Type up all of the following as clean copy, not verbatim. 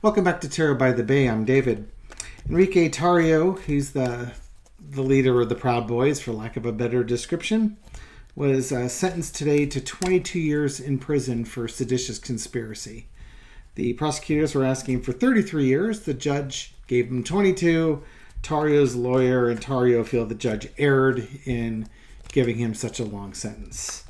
Welcome back to Tarrio by the Bay. I'm David. Enrique Tarrio, he's the leader of the Proud Boys, for lack of a better description, was sentenced today to 22 years in prison for seditious conspiracy. The prosecutors were asking for 33 years. The judge gave him 22. Tarrio's lawyer and Tarrio feel the judge erred in giving him such a long sentence.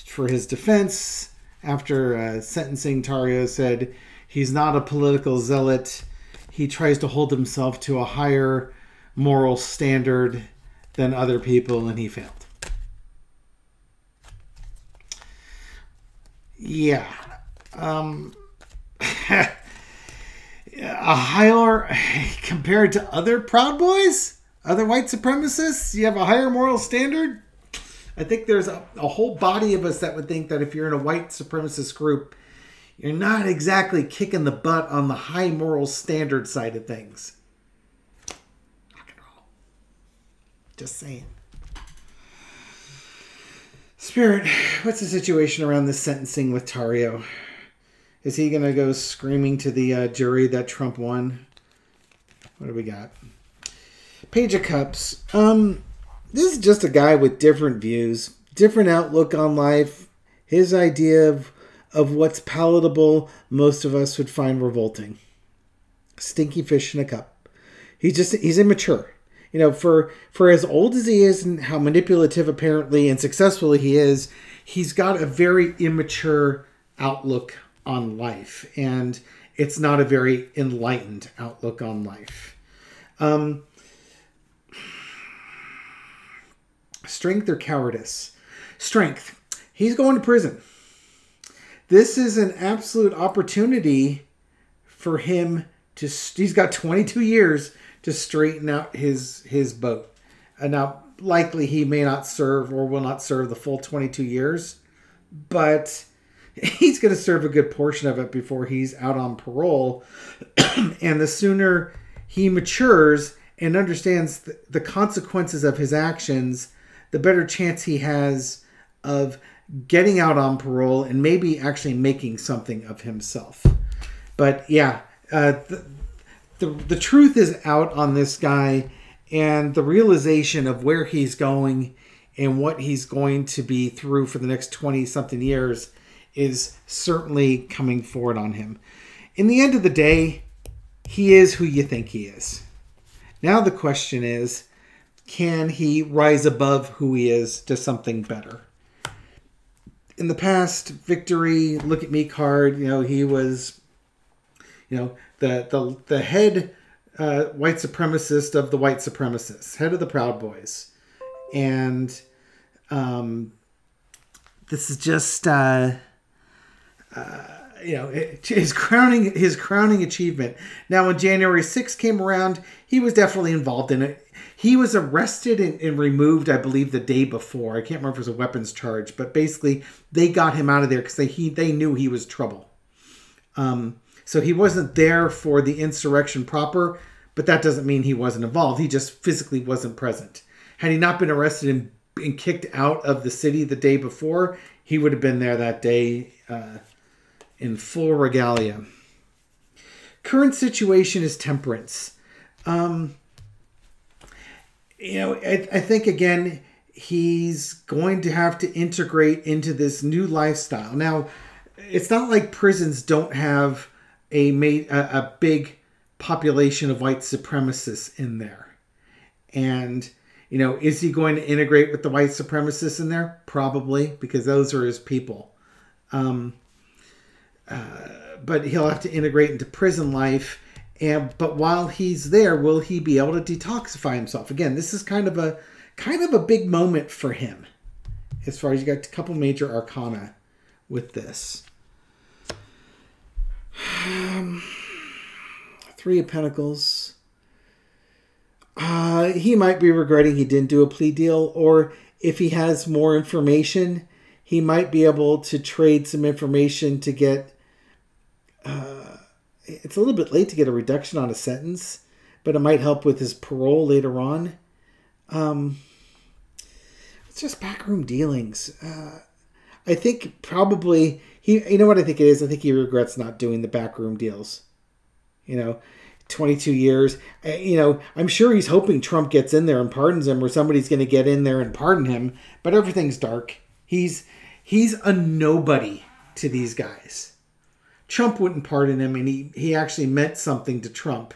For his defense, after sentencing, Tarrio said he's not a political zealot. He tries to hold himself to a higher moral standard than other people, and he failed. Yeah. A higher, compared to other Proud Boys, other white supremacists, you have a higher moral standard? I think there's a whole body of us that would think that if you're in a white supremacist group, you're not exactly kicking the butt on the high moral standard side of things. Rock and roll. Just saying. Spirit, what's the situation around this sentencing with Tarrio? Is he going to go screaming to the jury that Trump won? What do we got? Page of Cups. This is just a guy with different views, different outlook on life. His idea of what's palatable, most of us would find revolting. Stinky fish in a cup. He's immature. You know, for as old as he is and how manipulative apparently and successful he is, he's got a very immature outlook on life. And it's not a very enlightened outlook on life. Strength or cowardice? Strength. He's going to prison. This is an absolute opportunity for him to... He's got 22 years to straighten out his boat. And now, likely he may not serve or will not serve the full 22 years. But he's going to serve a good portion of it before he's out on parole. And the sooner he matures and understands the consequences of his actions, the better chance he has of getting out on parole and maybe actually making something of himself. But yeah, the truth is out on this guy, and the realization of where he's going and what he's going to be through for the next 20-something years is certainly coming forward on him. In the end of the day, he is who you think he is. Now the question is, can he rise above who he is to something better? In the past, victory, look at me card, he was, the head white supremacist of the white supremacists, head of the Proud Boys. And this is just, his crowning achievement. Now, when January 6th came around, he was definitely involved in it. He was arrested and removed, I believe, the day before. I can't remember if it was a weapons charge, but basically they got him out of there because they knew he was trouble. So he wasn't there for the insurrection proper, but that doesn't mean he wasn't involved. He just physically wasn't present. Had he not been arrested and kicked out of the city the day before, he would have been there that day in full regalia. Current situation is temperance. I think, again, he's going to have to integrate into this new lifestyle. Now, it's not like prisons don't have a big population of white supremacists in there. And, is he going to integrate with the white supremacists in there? Probably, because those are his people. But he'll have to integrate into prison life. But while he's there, will he be able to detoxify himself? Again, this is kind of a big moment for him. As far as you got a couple major arcana with this. Three of Pentacles. He might be regretting he didn't do a plea deal, or if he has more information, he might be able to trade some information to get... it's a little bit late to get a reduction on a sentence, but it might help with his parole later on. It's just backroom dealings. I think probably you know what I think it is? I think he regrets not doing the backroom deals. 22 years. I'm sure he's hoping Trump gets in there and pardons him, or somebody's going to get in there and pardon him. But everything's dark. He's a nobody to these guys. Trump wouldn't pardon him, and he actually meant something to Trump.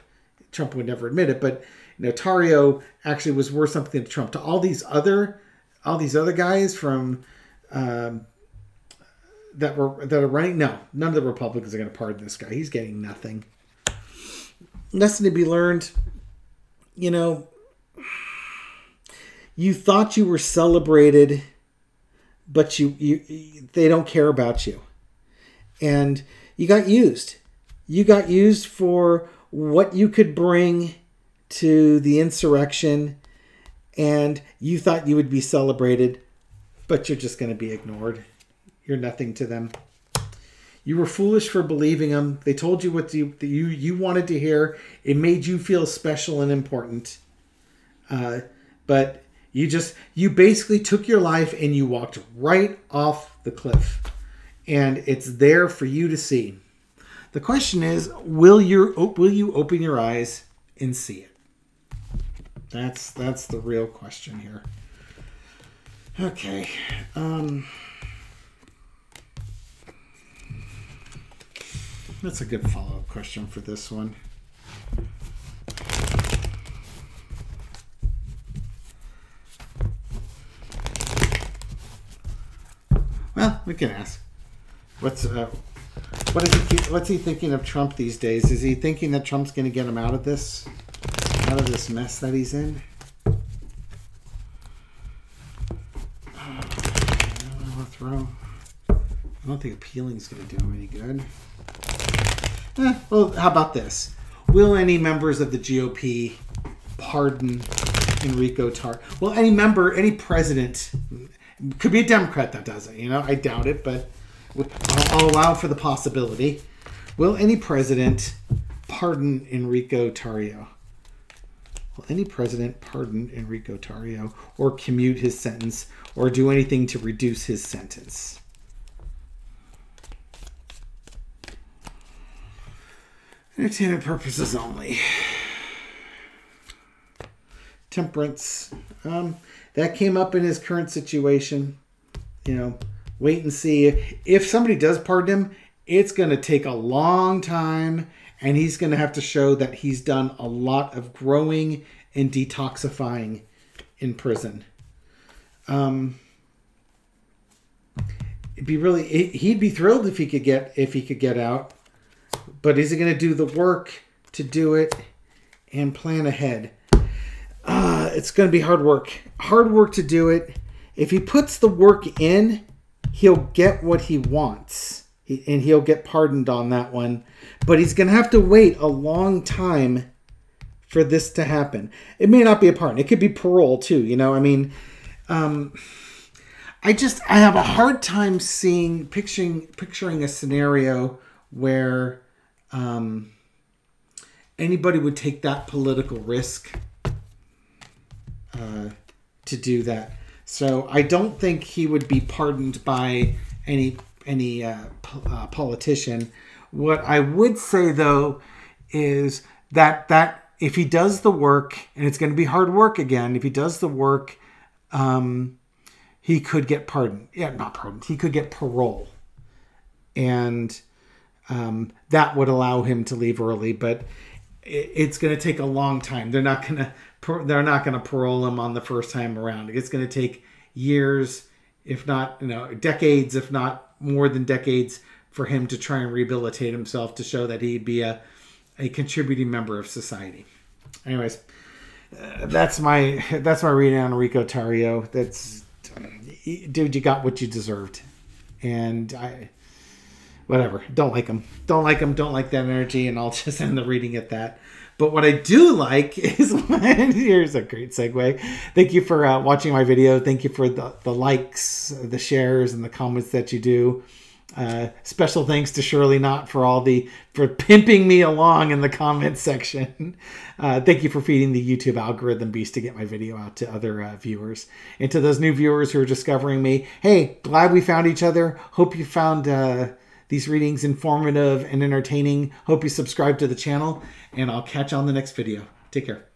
Trump would never admit it, but Tarrio actually was worth something to Trump. To all these other guys from that are running, no, none of the Republicans are going to pardon this guy. He's getting nothing. Lesson to be learned. You thought you were celebrated, but they don't care about you, and you got used. You got used for what you could bring to the insurrection, and you thought you would be celebrated, but you're just going to be ignored. You're nothing to them. You were foolish for believing them. They told you what you wanted to hear. It made you feel special and important. But you basically took your life and you walked right off the cliff. And it's there for you to see. The question is, will you open your eyes and see it? That's the real question here. Okay. That's a good follow-up question for this one. Well, we can ask. What's he thinking of Trump these days? Is he thinking that Trump's going to get him out of this mess that he's in? I don't think appealing is going to do him any good. Well, how about this? Will any members of the GOP pardon Enrique Tarrio? Well, any president, could be a Democrat that does it. I doubt it, but I'll allow for the possibility. Will any president pardon Enrique Tarrio? Will any president pardon Enrique Tarrio, or commute his sentence, or do anything to reduce his sentence? Entertainment purposes only. Temperance. That came up in his current situation. Wait and see. If somebody does pardon him, it's going to take a long time, and he's going to have to show that he's done a lot of growing and detoxifying in prison. He'd be thrilled if he could get out. But is he going to do the work to do it and plan ahead? It's going to be hard work. Hard work to do it. If he puts the work in, he'll get what he wants. And he'll get pardoned on that one. But he's going to have to wait a long time for this to happen. It may not be a pardon. It could be parole too. I have a hard time picturing a scenario where anybody would take that political risk to do that. So I don't think he would be pardoned by any politician. What I would say though is that if he does the work, and it's going to be hard work again, if he does the work, he could get pardoned. Yeah, not pardoned. He could get parole, and that would allow him to leave early. But it's going to take a long time. They're not going to parole him on the first time around. It's going to take years, if not decades, if not more than decades, for him to try and rehabilitate himself to show that he'd be a contributing member of society. Anyways, that's my reading on Enrique Tarrio. That's, dude, you got what you deserved, and whatever. Don't like him. Don't like that energy, and I'll just end the reading at that. But what I do like is here's a great segue. Thank you for watching my video. Thank you for the likes, the shares, and the comments that you do. Special thanks to Shirley Knott for pimping me along in the comments section. Thank you for feeding the YouTube algorithm beast to get my video out to other viewers. And to those new viewers who are discovering me, hey, glad we found each other. Hope you found these readings informative and entertaining. Hope you subscribe to the channel, and I'll catch you on the next video. Take care.